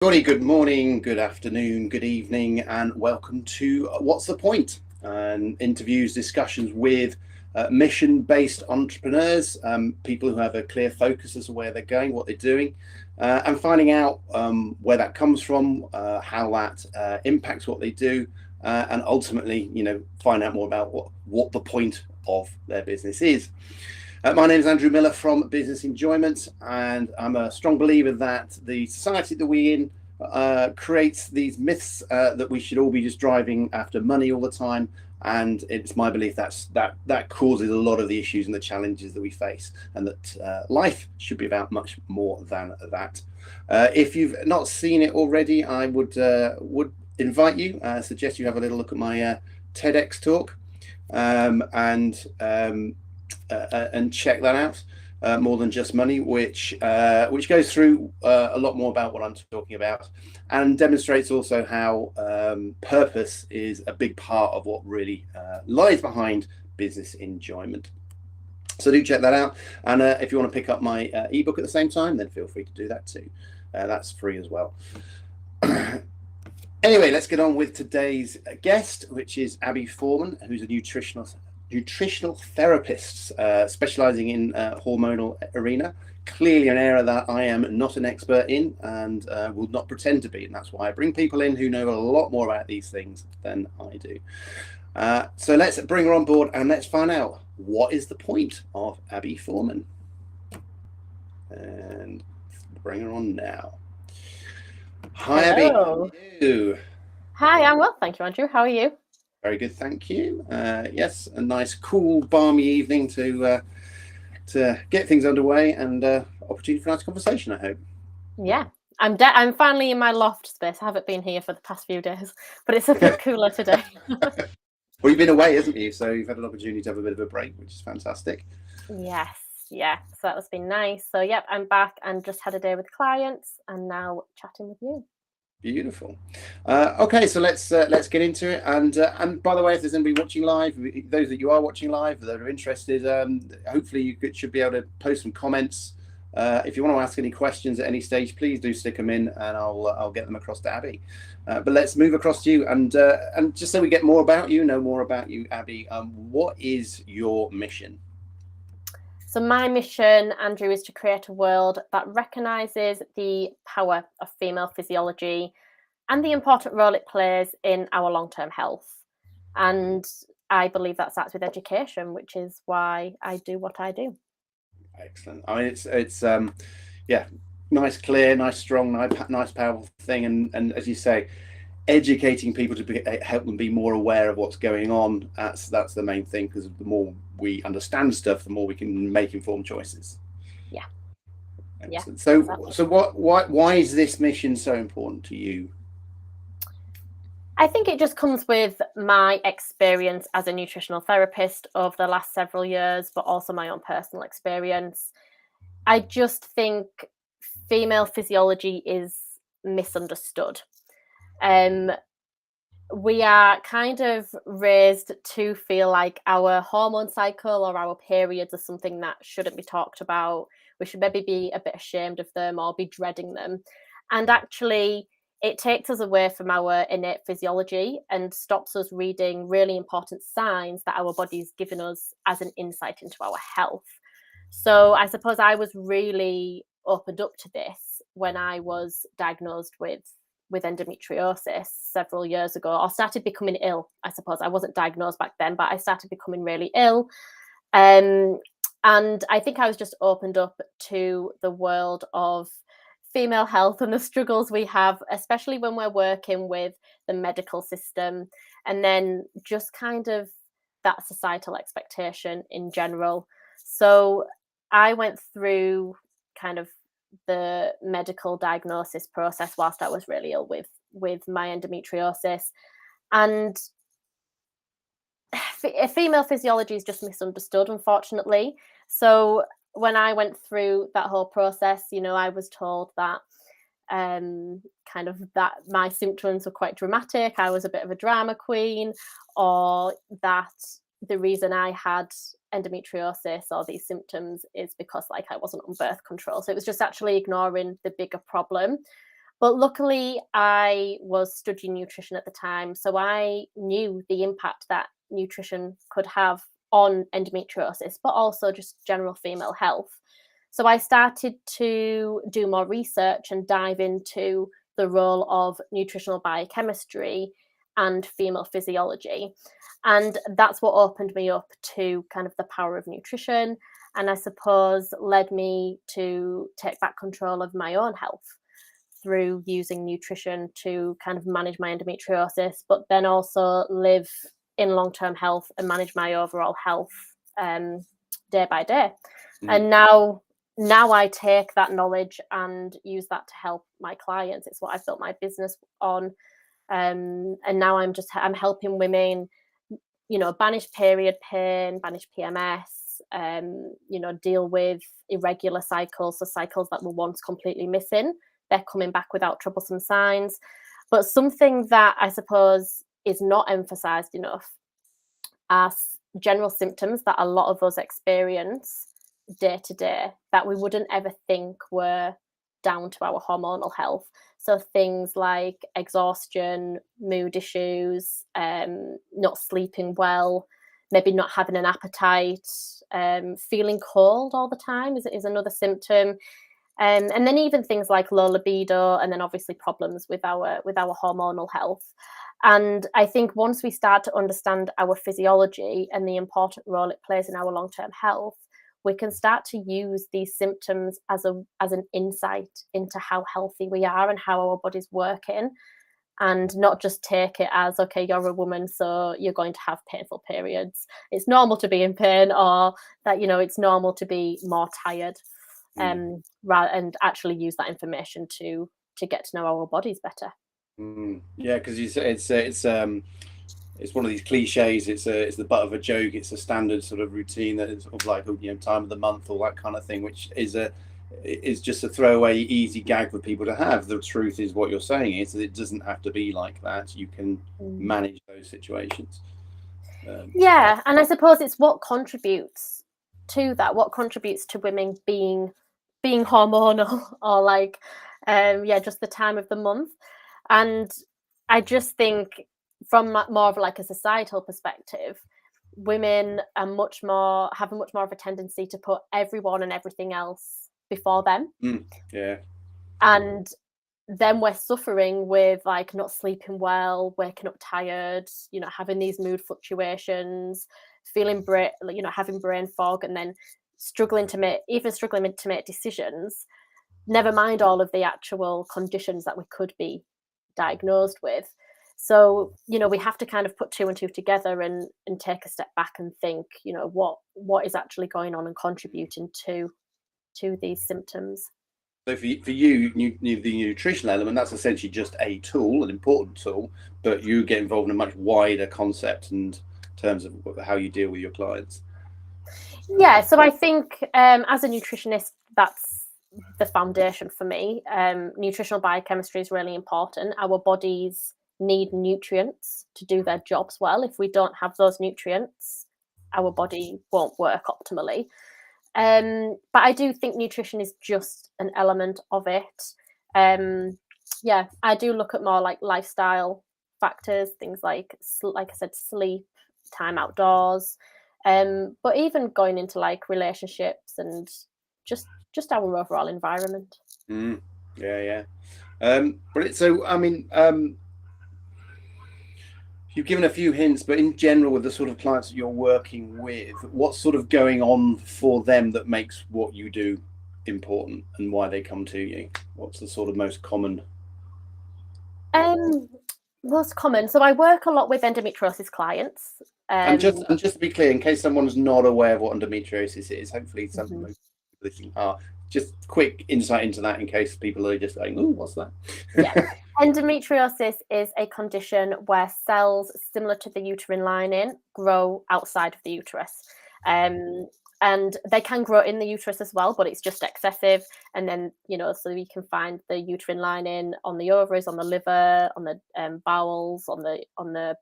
Everybody, good morning, good afternoon, good evening, and welcome to What's the Point? Interviews, discussions with mission-based entrepreneurs, people who have a clear focus as to where they're going, what they're doing, and finding out where that comes from, how that impacts what they do, and ultimately, find out more about what the point of their business is. My name is Andrew Miller from Business Enjoyment, and I'm a strong believer that the society that we're in creates these myths that we should all be just driving after money all the time. And it's my belief that causes a lot of the issues and the challenges that we face, and that life should be about much more than that. If you've not seen it already, I would invite you, suggest you have a little look at my TEDx talk, and check that out. More Than Just Money, which goes through a lot more about what I'm talking about, and demonstrates also how purpose is a big part of what really lies behind business enjoyment. So do check that out, and if you want to pick up my ebook at the same time, then feel free to do that too. That's free as well. Anyway, let's get on with today's guest, which is Abby Foreman, who's a nutritional therapist specializing in hormonal arena. Clearly an area that I am not an expert in, and will not pretend to be, and that's why I bring people in who know a lot more about these things than I do. So let's bring her on board and let's find out what is the point of Abby Foreman. And bring her on now. Hi, Abby. How are you? Hi, I'm well, thank you, Andrew. How are you? Very good, thank you. Yes, a nice, cool, balmy evening to get things underway, and opportunity for a nice conversation, I hope. Yeah, I'm finally in my loft space. I haven't been here for the past few days, but it's a bit cooler today. Well, you've been away, hasn't you? So you've had an opportunity to have a bit of a break, which is fantastic. Yes, yeah. So that has been nice. So yep, I'm back and just had a day with clients, and now chatting with you. Beautiful. Okay, so let's get into it. And by the way, if there's anybody watching live, those that you are watching live that are interested, hopefully you should be able to post some comments. If you want to ask any questions at any stage, please do stick them in, and I'll get them across to Abby. But let's move across to you, and just so we get more about you, know more about you, Abby. What is your mission? So my mission, Andrew, is to create a world that recognises the power of female physiology and the important role it plays in our long-term health. And I believe that starts with education, which is why I do what I do. Excellent. I mean, it's yeah, nice, clear, nice, strong, nice, powerful thing, and as you say, educating people to help them be more aware of what's going on. That's the main thing, because the more we understand stuff, the more we can make informed choices. Yeah. Excellent. Yeah, exactly. So why is this mission so important to you? I think it just comes with my experience as a nutritional therapist over the last several years, but also my own personal experience. I just think female physiology is misunderstood. Um, we are kind of raised to feel like our hormone cycle or our periods are something that shouldn't be talked about. We should maybe be a bit ashamed of them or be dreading them. And actually, it takes us away from our innate physiology and stops us reading really important signs that our body's given us as an insight into our health. So I suppose I was really opened up to this when I was diagnosed with endometriosis several years ago, or started becoming ill. I suppose I wasn't diagnosed back then, but I started becoming really ill. And I think I was just opened up to the world of female health and the struggles we have, especially when we're working with the medical system, and then just kind of that societal expectation in general. So I went through kind of the medical diagnosis process whilst I was really ill with my endometriosis, and female physiology is just misunderstood, unfortunately. So when I went through that whole process, I was told that kind of that my symptoms were quite dramatic. I was a bit of a drama queen, or that the reason I had endometriosis or these symptoms is because I wasn't on birth control. So it was just actually ignoring the bigger problem. But luckily, I was studying nutrition at the time, so I knew the impact that nutrition could have on endometriosis, but also just general female health. So I started to do more research and dive into the role of nutritional biochemistry and female physiology. And that's what opened me up to kind of the power of nutrition, and I suppose led me to take back control of my own health through using nutrition to kind of manage my endometriosis, but then also live in long-term health and manage my overall health day by day. And now I take that knowledge and use that to help my clients. It's what I've built my business on. And now I'm helping women, banish period pain, banish PMS, deal with irregular cycles, so cycles that were once completely missing. They're coming back without troublesome signs. But something that I suppose is not emphasized enough are general symptoms that a lot of us experience day to day that we wouldn't ever think were down to our hormonal health. So things like exhaustion, mood issues, not sleeping well, maybe not having an appetite, feeling cold all the time is another symptom. And then even things like low libido, and then obviously problems with our hormonal health. And I think once we start to understand our physiology and the important role it plays in our long-term health, we can start to use these symptoms as an insight into how healthy we are and how our body's working, and not just take it as, okay, you're a woman, so you're going to have painful periods. It's normal to be in pain, or that, it's normal to be more tired. And actually use that information to get to know our bodies better. Yeah, because it's one of these cliches. It's the butt of a joke. It's a standard sort of routine that is sort of like, time of the month, all that kind of thing, which is just a throwaway, easy gag for people to have. The truth is, what you're saying is that it doesn't have to be like that. You can manage those situations. Yeah, and I suppose it's what contributes to that. What contributes to women being hormonal, or like, just the time of the month. And I just think, from more of like a societal perspective, women are have much more of a tendency to put everyone and everything else before them. Yeah. And then we're suffering with like not sleeping well, waking up tired, having these mood fluctuations, feeling having brain fog, and then struggling to make decisions, never mind all of the actual conditions that we could be diagnosed with. So, we have to kind of put two and two together and take a step back and think, what is actually going on and contributing to these symptoms. So for you, the nutritional element, that's essentially just a tool, an important tool, but you get involved in a much wider concept in terms of how you deal with your clients. Yeah, so I think as a nutritionist, that's the foundation for me. Nutritional biochemistry is really important. Our bodies need nutrients to do their jobs well. If we don't have those nutrients, our body won't work optimally. But I do think nutrition is just an element of it. I do look at more like lifestyle factors, things like I said, sleep, time outdoors, but even going into like relationships and just our overall environment. Yeah. Brilliant. So, I mean, you've given a few hints, but in general, with the sort of clients that you're working with, what's sort of going on for them that makes what you do important, and why they come to you? What's the sort of most common? Most common. So I work a lot with endometriosis clients. And just to be clear, in case someone's not aware of what endometriosis is, hopefully some people listening are. Just quick insight into that, in case people are just going, "Oh, what's that?" Yeah. Endometriosis is a condition where cells similar to the uterine lining grow outside of the uterus. And they can grow in the uterus as well, but it's just excessive. And then, so you can find the uterine lining on the ovaries, on the liver, on the bowels, on the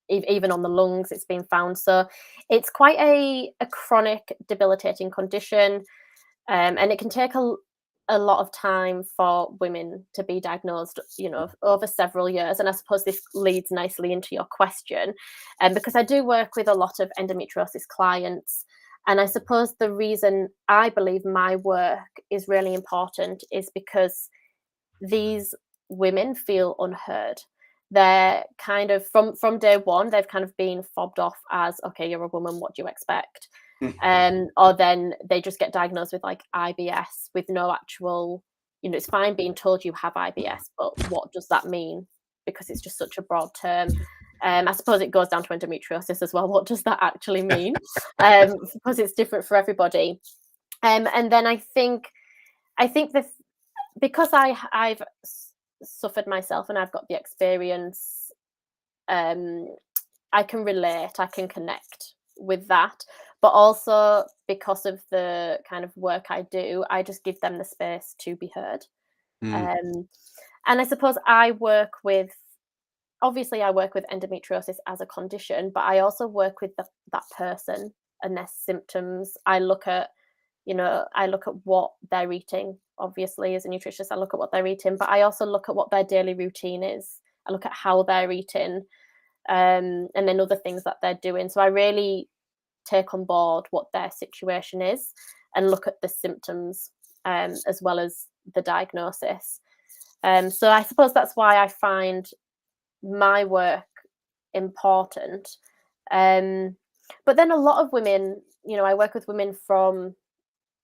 even on the lungs. It's been found. So it's quite a chronic, debilitating condition, and it can take a lot of time for women to be diagnosed, over several years. And I suppose this leads nicely into your question, because I do work with a lot of endometriosis clients. And I suppose the reason I believe my work is really important is because these women feel unheard. They're kind of from day one, they've kind of been fobbed off as, okay, you're a woman, what do you expect? Or then they just get diagnosed with like IBS with no actual, it's fine being told you have IBS, but what does that mean? Because it's just such a broad term. I suppose it goes down to endometriosis as well. What does that actually mean? Because it's different for everybody. And then I think that because I've suffered myself and I've got the experience, I can relate, I can connect with that. But also because of the kind of work I do, I just give them the space to be heard. And I suppose I work with endometriosis as a condition, but I also work with that person and their symptoms. I look at what they're eating. Obviously, as a nutritionist, I look at what they're eating, but I also look at what their daily routine is. I look at how they're eating, and then other things that they're doing. So I really take on board what their situation is and look at the symptoms, as well as the diagnosis. So I suppose that's why I find my work important. But then a lot of women, I work with women from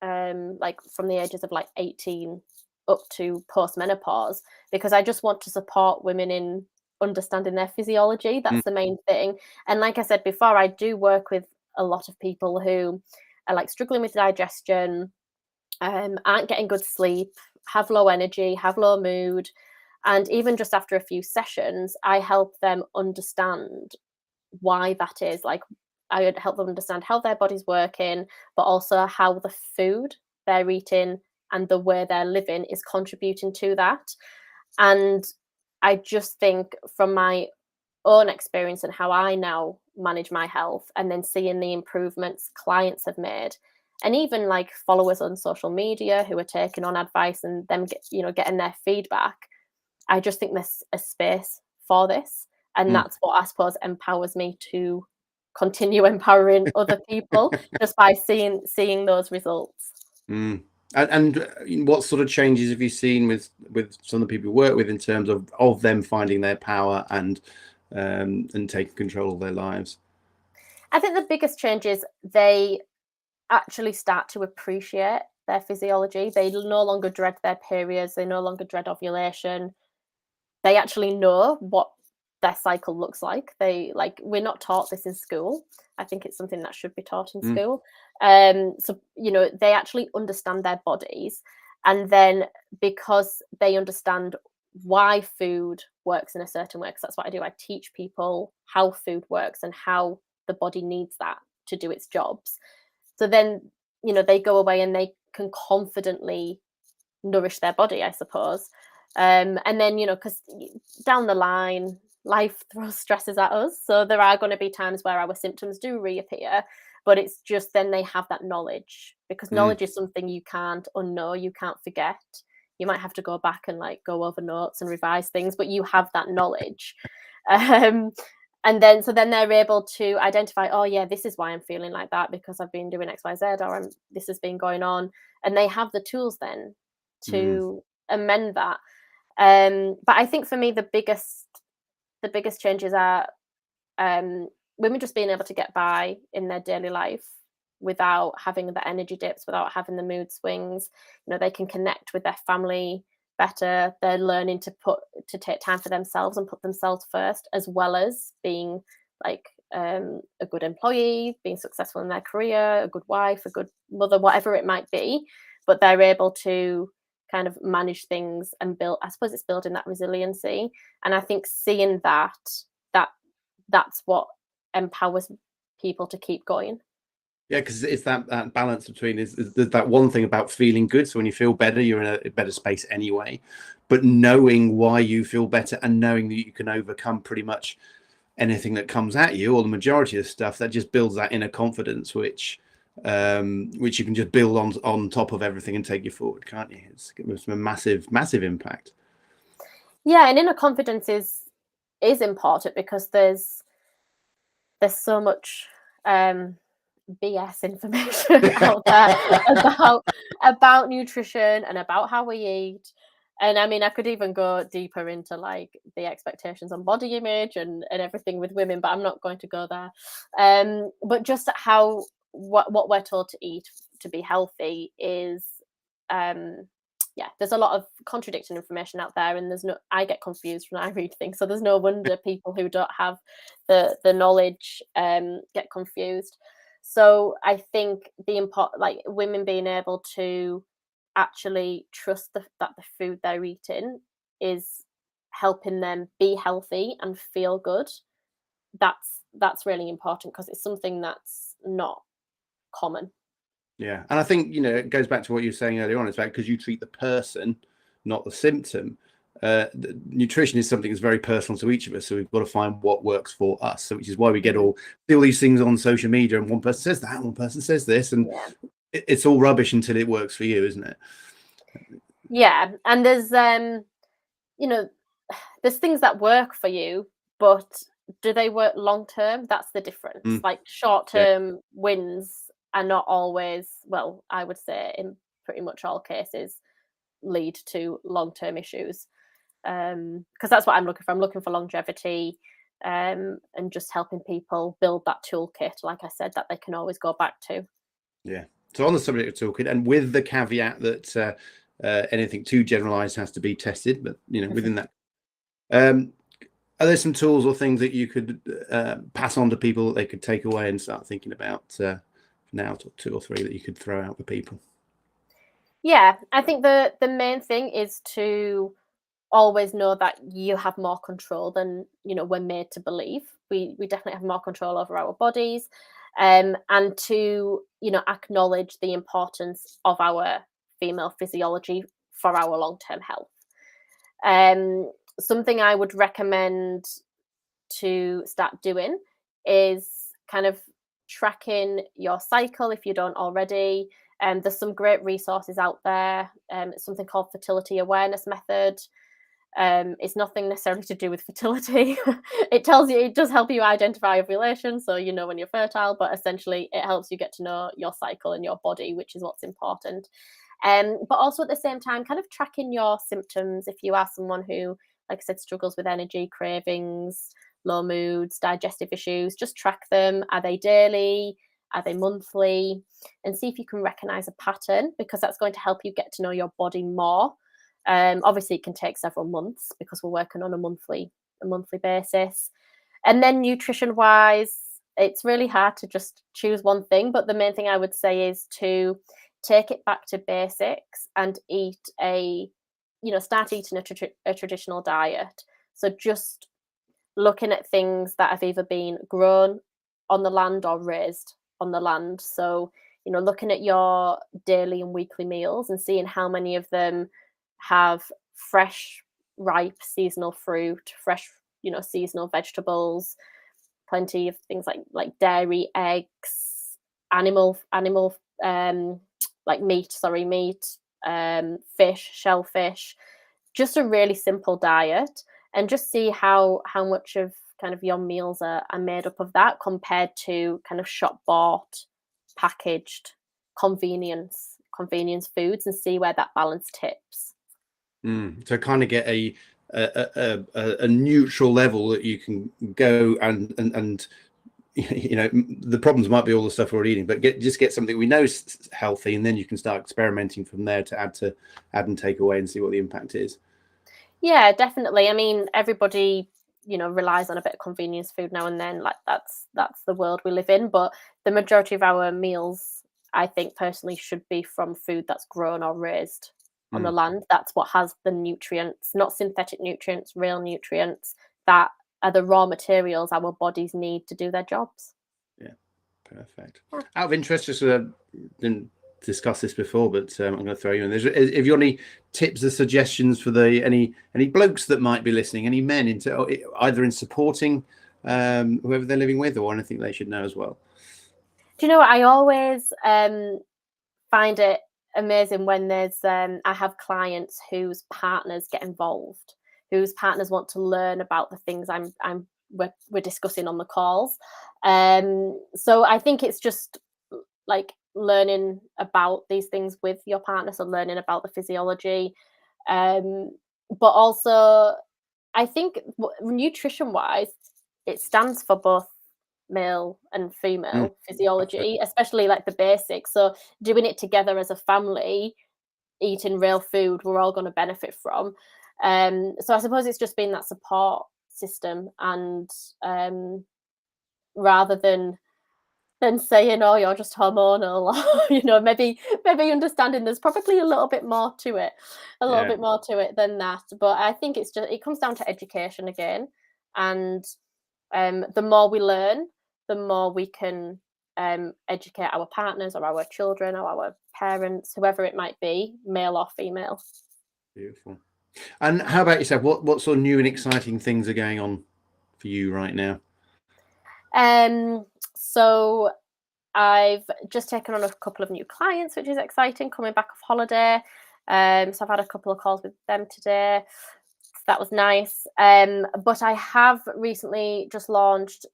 from the ages of like 18 up to postmenopause, because I just want to support women in understanding their physiology. That's the main thing. And like I said before, I do work with a lot of people who are like struggling with digestion, aren't getting good sleep, have low energy, have low mood. And even just after a few sessions, I help them understand why that is. Like, I would help them understand how their body's working, but also how the food they're eating and the way they're living is contributing to that. And I just think from my own experience and how I now manage my health, and then seeing the improvements clients have made, and even like followers on social media who are taking on advice and them getting their feedback, I just think there's a space for this. And that's what I suppose empowers me to continue empowering other people, just by seeing those results. And what sort of changes have you seen with some of the people you work with in terms of them finding their power and taking control of their lives? I think the biggest change is they actually start to appreciate their physiology. They no longer dread their periods. They no longer dread ovulation. They actually know what their cycle looks like. We're not taught this in school. I think it's something that should be taught in school. So they actually understand their bodies, and then because they understand why food works in a certain way, because that's what I do. I teach people how food works and how the body needs that to do its jobs. So then they go away and they can confidently nourish their body, I suppose. And then because down the line, life throws stresses at us, so there are going to be times where our symptoms do reappear, but it's just then they have that knowledge, because knowledge is something you can't unknow, you can't forget. You might have to go back and like go over notes and revise things, but you have that knowledge. And then they're able to identify, oh yeah, this is why I'm feeling like that, because I've been doing XYZ, or this has been going on, and they have the tools then to amend that. But I think for me the biggest changes are women just being able to get by in their daily life without having the energy dips, without having the mood swings. They can connect with their family better. They're learning to take time for themselves and put themselves first, as well as being like a good employee, being successful in their career, a good wife, a good mother, whatever it might be. But they're able to kind of manage things and build, I suppose it's building that resiliency. And I think seeing that's what empowers people to keep going. Yeah, because it's that balance between is that one thing about feeling good. So when you feel better, you're in a better space anyway. But knowing why you feel better and knowing that you can overcome pretty much anything that comes at you, or the majority of stuff, that just builds that inner confidence, which which you can just build on top of everything and take you forward, can't you? It's a massive impact. Yeah, and inner confidence is important because there's so much BS information out there about nutrition and about how we eat. And I mean, I could even go deeper into like the expectations on body image and everything with women, but I'm not going to go there. But just how what we're told to eat to be healthy is yeah, there's a lot of contradicting information out there, and I get confused when I read things, so there's no wonder people who don't have the knowledge get confused. So I think like women being able to actually trust that the food they're eating is helping them be healthy and feel good. That's really important because it's something that's not common. Yeah, and I think it goes back to what you were saying earlier on. It's because you treat the person, not the symptom. Nutrition is something that's very personal to each of us, so we've got to find what works for us. So, which is why we get all these things on social media, and one person says that, and one person says this, and it's all rubbish until it works for you, isn't it? Yeah, and there's there's things that work for you, but do they work long term? That's the difference. Like short term wins are not always, well, I would say in pretty much all cases, lead to long term issues. Because that's what I'm looking for. I'm looking for longevity and just helping people build that toolkit, like I said, that they can always go back to. Yeah. So on the subject of toolkit, and with the caveat that anything too generalized has to be tested, but within that, are there some tools or things that you could pass on to people that they could take away and start thinking about now, 2 or 3 that you could throw out for people? Yeah, I think the main thing is to always know that you have more control than we're made to believe. We definitely have more control over our bodies, and to acknowledge the importance of our female physiology for our long-term health. Something I would recommend to start doing is kind of tracking your cycle if you don't already. There's some great resources out there. It's something called fertility awareness method. It's nothing necessarily to do with fertility. It does help you identify ovulation, so you know when you're fertile, but essentially it helps you get to know your cycle and your body, which is what's important. But also at the same time, kind of tracking your symptoms if you are someone who, like I said, struggles with energy, cravings, low moods, digestive issues. Just track them. Are they daily? Are they monthly? And see if you can recognize a pattern, because that's going to help you get to know your body more. Obviously, it can take several months because we're working on a monthly basis. And then nutrition-wise, it's really hard to just choose one thing. But the main thing I would say is to take it back to basics and start eating a traditional diet. So just looking at things that have either been grown on the land or raised on the land. So, looking at your daily and weekly meals and seeing how many of them have fresh, ripe, seasonal fruit, fresh, seasonal vegetables, plenty of things like dairy, eggs, animal, like meat, fish, shellfish. Just a really simple diet, and just see how much of kind of your meals are made up of that compared to kind of shop bought, packaged convenience foods, and see where that balance tips. So kind of get a neutral level that you can go and the problems might be all the stuff we're eating, but get something we know is healthy, and then you can start experimenting from there to add and take away and see what the impact is. Yeah, definitely. I mean, everybody relies on a bit of convenience food now and then. Like that's the world we live in. But the majority of our meals, I think personally, should be from food that's grown or raised on the land. That's what has the nutrients, not synthetic nutrients, real nutrients that are the raw materials our bodies need to do their jobs. Yeah, perfect. Out of interest, just didn't discuss this before, but I'm going to throw you in. If you got any tips or suggestions for any blokes that might be listening, any men either in supporting whoever they're living with, or anything they should know as well? Do Do you know what? I always find it amazing when there's I have clients whose partners get involved, whose partners want to learn about the things we're discussing on the calls. So I think it's just like learning about these things with your partner, so learning about the physiology, but also I think nutrition wise, it stands for both male and female physiology, especially like the basics. So doing it together as a family, eating real food, we're all going to benefit from. So I suppose it's just been that support system, and rather than saying, "Oh, you're just hormonal," or maybe understanding there's probably a little bit more to it, bit more to it than that. But I think it comes down to education again, and the more we learn, the more we can educate our partners or our children or our parents, whoever it might be, male or female. Beautiful. And how about yourself? What sort of new and exciting things are going on for you right now? So I've just taken on a couple of new clients, which is exciting, coming back off holiday. So I've had a couple of calls with them today. That was nice. But I have recently just launched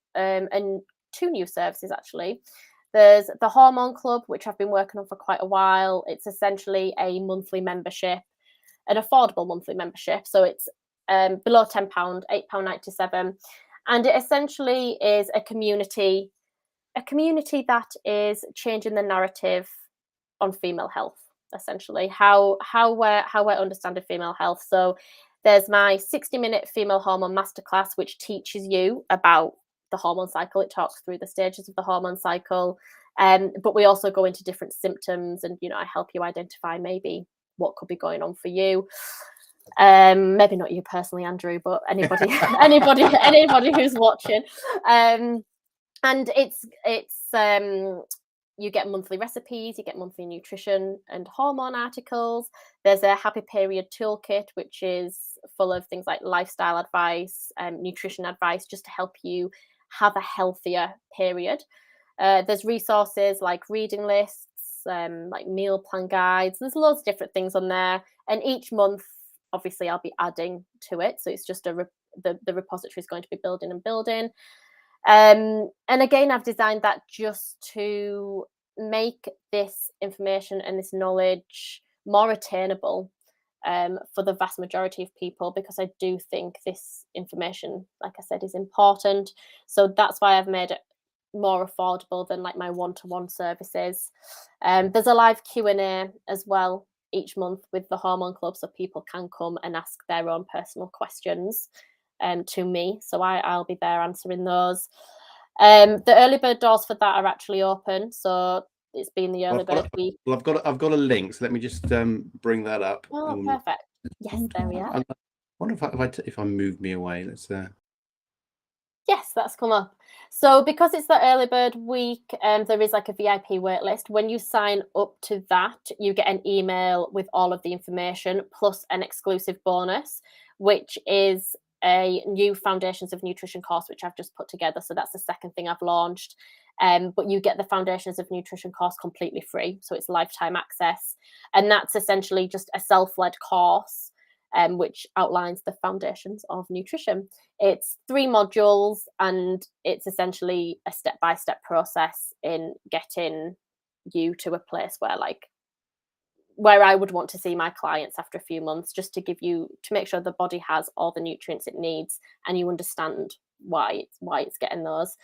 two new services, actually. There's the Hormone Club, which I've been working on for quite a while. It's essentially a monthly membership, an affordable monthly membership. So it's below £10, £8.97. And it essentially is a community that is changing the narrative on female health, essentially, how we're understanding female health. So there's my 60-minute female hormone masterclass, which teaches you about the hormone cycle. It talks through the stages of the hormone cycle, but we also go into different symptoms, and I help you identify maybe what could be going on for you. Maybe not you personally, Andrew, but anybody who's watching. And it's you get monthly recipes, you get monthly nutrition and hormone articles. There's a happy period toolkit, which is full of things like lifestyle advice, nutrition advice, just to help you have a healthier period. There's resources like reading lists, like meal plan guides. There's loads of different things on there, and each month, obviously, I'll be adding to it. So it's just the repository is going to be building and building. And again, I've designed that just to make this information and this knowledge more attainable for the vast majority of people, because I do think this information, like I said, is important. So that's why I've made it more affordable than like my one-to-one services. There's a live Q&A as well each month with the Hormone Club, so people can come and ask their own personal questions to me. So I'll be there answering those. The early bird doors for that are actually open. So it's been the early bird week. Well, I've got a link, so let me just bring that up. Oh, perfect. Yes, there we are. I wonder if I move me away. Let's. Yes, that's come up. So because it's the early bird week, there is like a VIP wait list. When you sign up to that, you get an email with all of the information plus an exclusive bonus, which is a new Foundations of Nutrition course, which I've just put together. So that's the second thing I've launched. But you get the Foundations of Nutrition course completely free. So it's lifetime access. And that's essentially just a self-led course, which outlines the foundations of nutrition. It's 3 modules, and it's essentially a step-by-step process in getting you to a place where I would want to see my clients after a few months, just to make sure the body has all the nutrients it needs and you understand why it's getting those.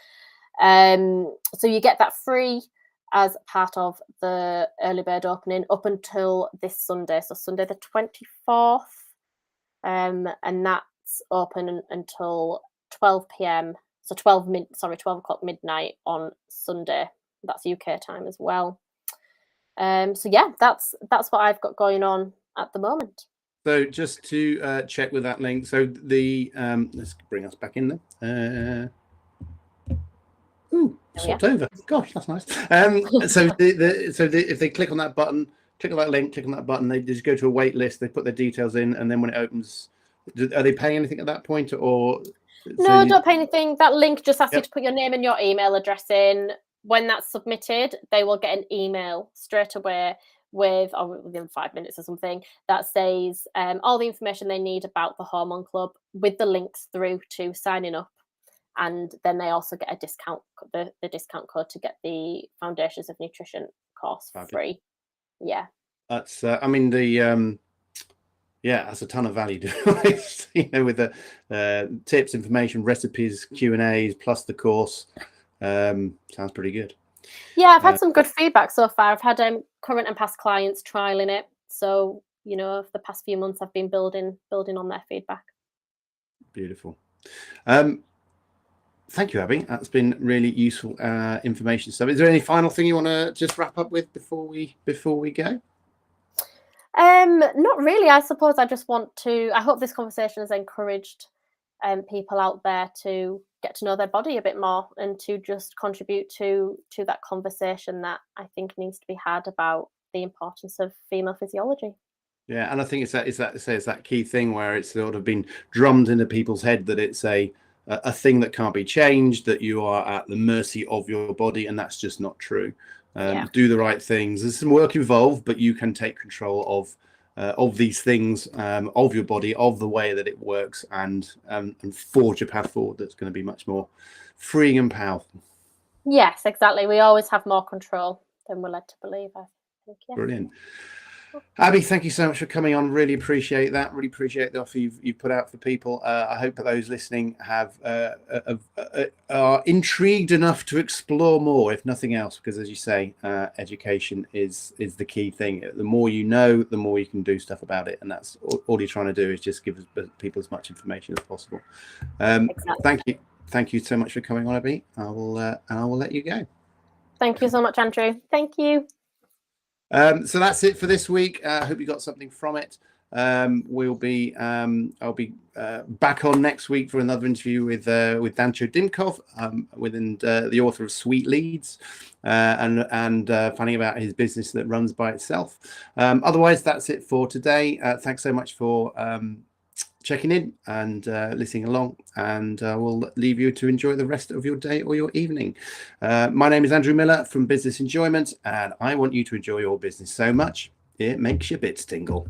So you get that free as part of the early bird opening up until this Sunday, so Sunday the 24th, and that's open until 12 p.m. So 12 o'clock midnight on Sunday. That's UK time as well. So yeah, that's what I've got going on at the moment. So just to check with that link, so the let's bring us back in there. Swapped over. Gosh, that's nice. So if they click on that button, click on that link, click on that button, they just go to a wait list. They put their details in, and then when it opens, are they paying anything at that point, or? No, don't pay anything. That link just asks you to put your name and your email address in. when that's submitted, they will get an email straight away within 5 minutes or something, that says all the information they need about the Hormone Club with the links through to signing up. And then they also get a discount, the discount code to get the Foundations of Nutrition course for free. Yeah. That's, I mean, that's a ton of value, with the tips, information, recipes, Q&As, plus the course. Sounds pretty good. Yeah, I've had some good feedback so far. I've had current and past clients trialing it. So, for the past few months, I've been building on their feedback. Beautiful. Thank you, Abby. That's been really useful information. So, is there any final thing you want to just wrap up with before we go? Not really. I suppose I just want to. I hope this conversation has encouraged people out there to get to know their body a bit more and to just contribute to that conversation that I think needs to be had about the importance of female physiology. Yeah, and I think it's that key thing where it's sort of been drummed into people's head that it's a thing that can't be changed, that you are at the mercy of your body, and that's just not true. Do the right things. There's some work involved, but you can take control of these things, of your body, of the way that it works, and forge a path forward that's going to be much more freeing and powerful. Yes, exactly. We always have more control than we're led to believe, I think. Yeah. Brilliant. Abby, thank you so much for coming on. Really appreciate that. Really appreciate the offer you've put out for people. I hope that those listening are intrigued enough to explore more, if nothing else, because as you say, education is the key thing. The more you know, the more you can do stuff about it, and that's all you're trying to do is just give people as much information as possible. Exactly. Thank you so much for coming on, Abby. I will let you go. Thank you so much, Andrew. Thank you. So that's it for this week. I hope you got something from it. I'll be back on next week for another interview with Dancho Dimkov, within the author of Sweet Leads, and finding about his business that runs by itself. Otherwise, that's it for today. Thanks so much for checking in and listening along, and we'll leave you to enjoy the rest of your day or your evening. My name is Andrew Miller from Business Enjoyment, and I want you to enjoy your business so much it makes your bits tingle.